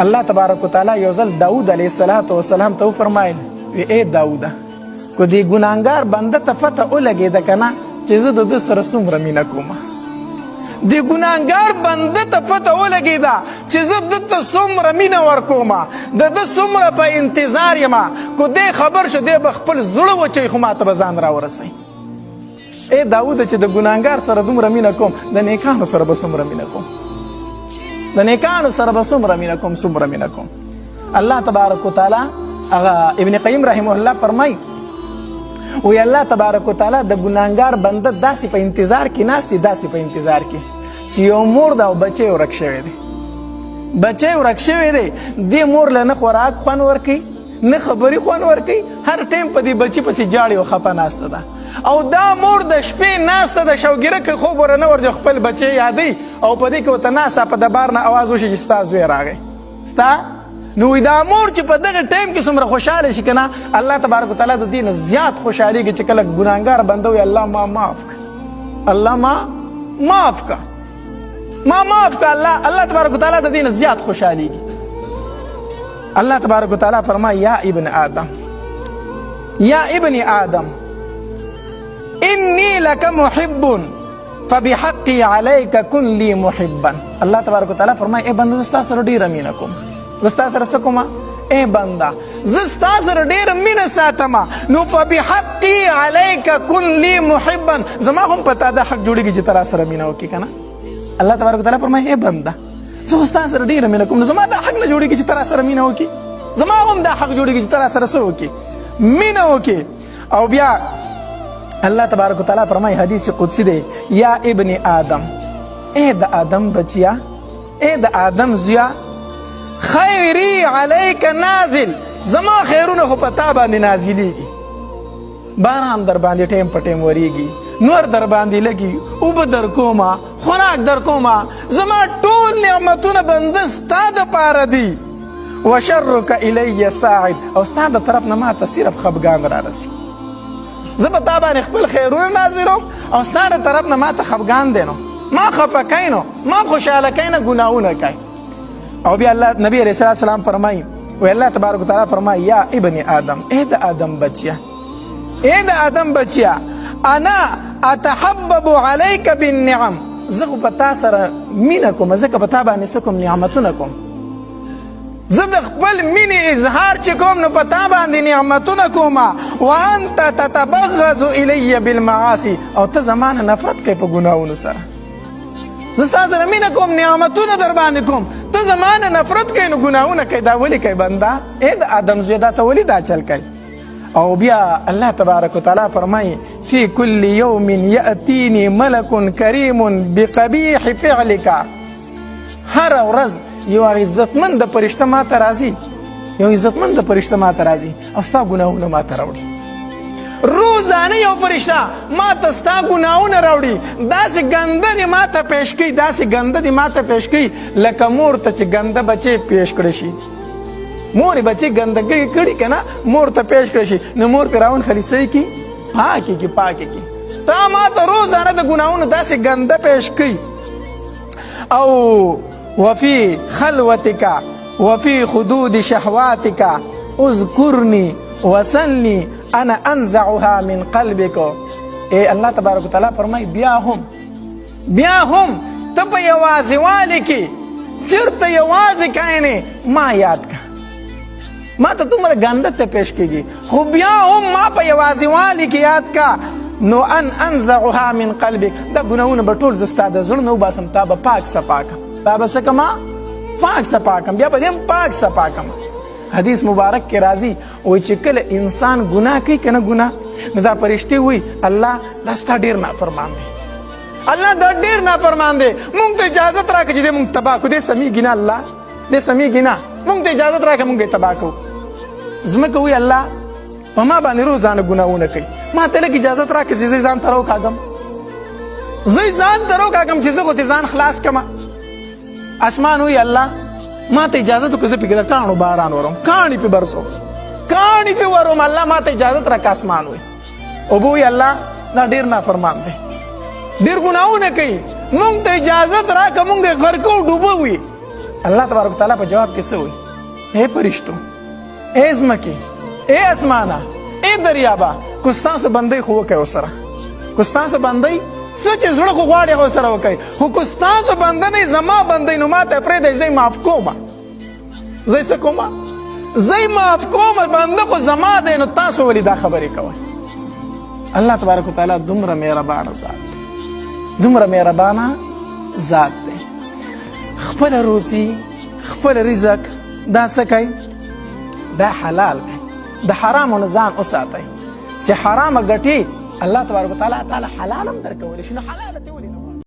الله تبارک وتعالی یو ځل داود علیه السلام ته وفرمایل ای داوده کو دې ګناهګار بنده ته فتح ولګېده که نه چې زه د ده سره څومره مینه کومه د ګناهګار بنده ته فتح ولګېده چې زه ده ته څومره مینه ورکومه د ده څومره په انتظار یمه کو دی خبر شو دی به خپل زړه وچوي خو ما ته به ځان راورسوي ای داوده چې د ګناهګار سره دومره مینه کوم د نیکانو سره به څومره مینه کوم د نیکانو سره به څومره مینه کوم الله تبارک وتعالی هغه ابن قیم رحمه الله فرمایي وی الله تبارک وتعالی د ګناهګار بنده داسې په انتظار کې ناست دی داسې په انتظار کې چې یو مور ده او بچی ورک شوی دی دې مور له نه خوراک خوند ورکوي نه خبرې خوند ورکوي هر ټایم په دې بچي پسې جاړي او خفه ناسته ده او دا مور د شپې ناسته ده شوګیره که خوب ورنه ورځي خپل بچی یادوي او په دې کې ورته ناسته په د بار نه اواز وشي چې ستا زوی راغی ستا نو دا مور چې په دغه ټایم کې څومره خوشحاله شي که نه الله تبارک وتعالی د دې نه زیات خوشحالېږي چې کله ګناهګار بنده وي الله ما معاف که الله ما معاف که الله تبارک وتعالی د دې نه زیات خوشحالېږي الله تبارک وتعالی فرمایي یا ابن آدم انی لک محب فبحقی علیک کن لی محبا الله تبارک وتعالی فرمایي ای بنده زه ستا سره ډېره مینه کوم زه ستا سره څه کومه ای بنده زه ستا سره ډېره مینه ساتمه نو فبحقی علیک کن لی محبا زما هم په تا دا حق جوړېږي چې ته را سره مینه وکړي که نه الله تبارک وتعالی فرمایي ای بنده زه خو ستا سره ډېره مینه کوم نو زما دا حق نه جوړېږي چې ته را سره مینه وکړي زما هم دا حق جوړېږي چې ته را سره څه وکړي مینه وکړي او بیا الله تبارک وتعالی فرمایي حدیث قدسی دی یا ابن آدم ای د آدم بچیا ای د آدم زویا خیری علیک نازل زما خیرونه خو په تا باندې نازلیږي باران در باندې ټیم په ټیم وریږي نور در باندې لګي اوبه در کومه خوراک در کومه زما ټول نعمتونه بنده ستا دپاره دي وشرک الی ساعد او ستا د طرف نه ما ته صرف خفګان رارسي زه به تا باندې خپل خیرونه نازلوم او ستا د طرف نه ما ته خفګان دی نو ما خفه کوي نو ما خوشحاله کوي نه ګناهونه کوي او بیا الله نبی علیه السلام فرمایي وی الله تبارک وتعالی فرمایي یا ابن آدم ای د آدم بچیا انا اتحبب علیک بالنعم زه خو په تا سره مینه کوم ځکه په تا باندې څه کوم نعمتونه کوم زه د خپل مینې اظهار چې کوم نو په تا باندې نعمتونه کوم وانت تتبغض الی بالمعاصی او ته زما نه نفرت کوي په ګناهونو سره زه ستا سره مینه کوم نعمتونه در باندې کوم ته زما نه نفرت کوي نو ګناهونه کوي دا ولې کوي بنده ای د آدم زویه دا ته ولې دا چل کوي او بیا الله تبارک وتعالی فرمایي فی کل یوم یأتینی ملک کریم بقبیح فعلک هر ورځ یو عزتمند فرشته ما ته راځي او ستا ګناهونه ما ته راوړي روزانه یو فرشته ما ته ستا ګناهونه راوړي داسې ګنده دې ما ته پیش کوي لکه مور ته چې ګنده بچی پیش کړی شي مور بچی ګندګي کړي که نه مور ته پیش کړی شي نو مور پې راون خلیصۍ کي پاکې کي تا ما ته روزانه د ګناهونو داسې ګنده پیش کوي او وفي خلوتك وفي خدود شهواتك اذكرني وسلني انا انزعها من قلبك اے الله تبارک وتعالی فرمای بیا هم ته په یوازیوالي کې چېرته یوازې کاینې ما یاد کا ما ته دومره ګنده ته پیش کېږي خو بیا هم ما په یوازیوالي کې یاد کا نو ان انزعها من قلبك دا ګناهونه به ټول زه ستا د زړه نه وباسم تا به پاک صفاکم تا به څه کما پاک صفاکم بیا به دې هم پاک صفاکم حدیث مبارک کې راځي وایي چې کله انسان ګناه کوي که نه ګناه نو دا فرشتې وایي الله دا ستا ډېر نافرمان دی الله دا ډېر نافرمان دی مونږ ته اجازت راکړه چې دې مونږ تباه کړو دې سمیږي نه الله دې سمیږي نه مونږ ته اجازت راکړه مونږ یې تباه کړو ځمکه وایي الله په ما باندې روزانه ګناهونه کوي ما ته لږ اجازت راکړه چې زه ځان ته راوکاږم چې زه خو دې ځان خلاص کړمه اسمان وایي الله ما ته اجازت وکړه زه پکې د کاڼو باران ورم کاڼي پې برسو کاڼي پې ورم الله ما ته اجازت راکړه اسمان وایي اوبه وایي الله دا ډېر نافرمان دی ډېر ګناهونه کوي مونږ ته اجازت راکړه مونږ یې غرقو ډوبه وي الله تبارک تعالی په جواب کې څه وایي؟ اے فرشتو، اے ځمکې، اے اسمانه، اے دریابه، که ستاسو بندۍ خو وکئ ورسره، که ستاسو بندۍ څه چې زړه خو غواړي هغه ورسره وکئ، خو که ستاسو بنده نه زما بندۍ نو ما ته پرېږدئ، زه یې معاف کومه. زه یې څه کومه؟ زه یې معاف کومه، بنده خو زما دی، نو تاسو ولې دا خبرې کوئ؟ الله تبارک وتعالی دومره مهربانه ذات دی، دومره مهربانه ذات دی. خپل روزي، خپل رزق دا څه کوي؟ دا حلال کوي. د حرامو نه ځان وساتئ چې حرامه ګټې الله تبارک وتعالی تعالی حلال هم درکولی شي، نو حلاله